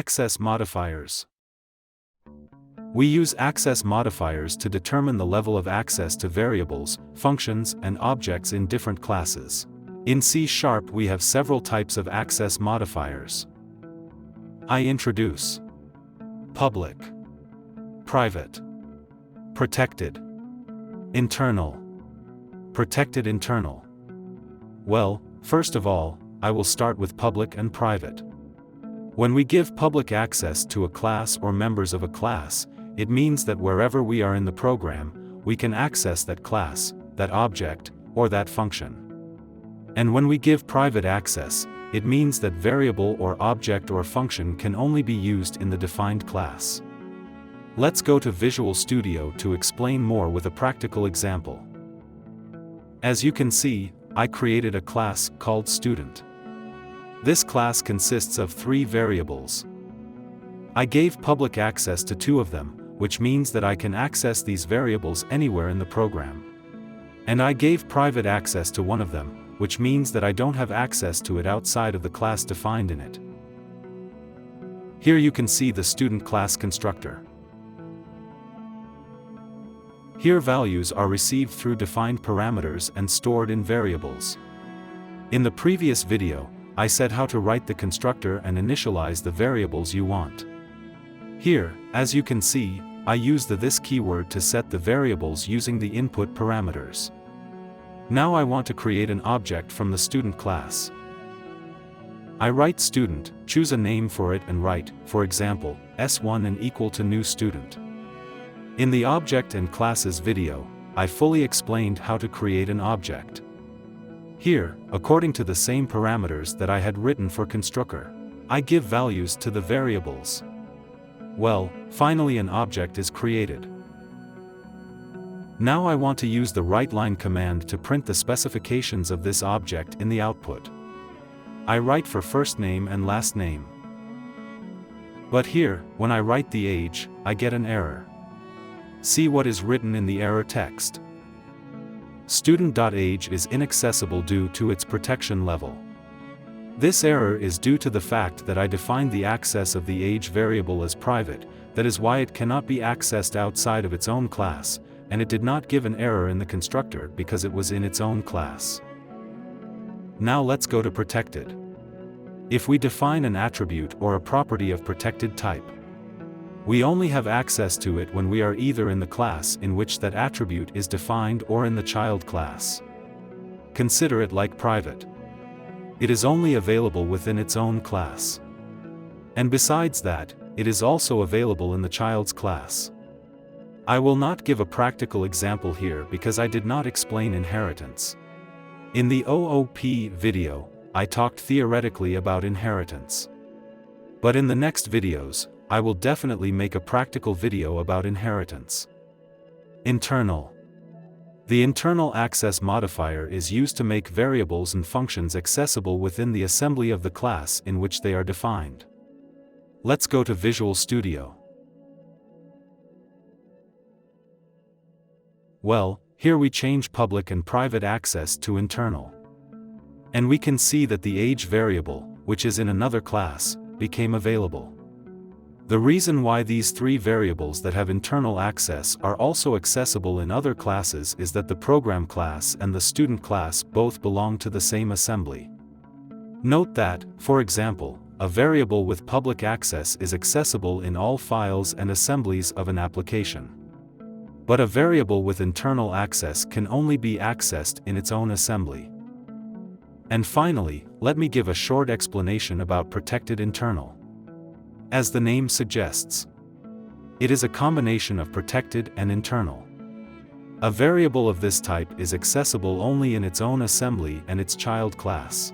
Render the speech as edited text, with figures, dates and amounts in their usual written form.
Access modifiers. We use access modifiers to determine the level of access to variables, functions, and objects in different classes. In C# we have several types of access modifiers. I introduce public, private, protected, internal, protected internal. Well, first of all, I will start with public and private. When we give public access to a class or members of a class, it means that wherever we are in the program, we can access that class, that object, or that function. And when we give private access, it means that variable or object or function can only be used in the defined class. Let's go to Visual Studio to explain more with a practical example. As you can see, I created a class called Student. This class consists of 3 variables. I gave public access to 2 of them, which means that I can access these variables anywhere in the program. And I gave private access to 1 of them, which means that I don't have access to it outside of the class defined in it. Here you can see the student class constructor. Here values are received through defined parameters and stored in variables. In the previous video, I said how to write the constructor and initialize the variables you want. Here, as you can see, I use the this keyword to set the variables using the input parameters. Now I want to create an object from the student class. I write student, choose a name for it and write, for example, S1 and equal to new student. In the object and classes video, I fully explained how to create an object. Here, according to the same parameters that I had written for constructor, I give values to the variables. Well, finally an object is created. Now I want to use the WriteLine command to print the specifications of this object in the output. I write for first name and last name. But here, when I write the age, I get an error. See what is written in the error text. Student.age is inaccessible due to its protection level. This error is due to the fact that I defined the access of the age variable as private, that is why it cannot be accessed outside of its own class, and it did not give an error in the constructor because it was in its own class. Now let's go to protected. If we define an attribute or a property of protected type, we only have access to it when we are either in the class in which that attribute is defined or in the child class. Consider it like private. It is only available within its own class. And besides that, it is also available in the child's class. I will not give a practical example here because I did not explain inheritance. In the OOP video, I talked theoretically about inheritance. But in the next videos, I will definitely make a practical video about inheritance. Internal. The internal access modifier is used to make variables and functions accessible within the assembly of the class in which they are defined. Let's go to Visual Studio. Well, here we change public and private access to internal. And we can see that the age variable, which is in another class, became available. The reason why these 3 variables that have internal access are also accessible in other classes is that the program class and the student class both belong to the same assembly. Note that, for example, a variable with public access is accessible in all files and assemblies of an application. But a variable with internal access can only be accessed in its own assembly. And finally, let me give a short explanation about protected internal. As the name suggests, it is a combination of protected and internal. A variable of this type is accessible only in its own assembly and its child class.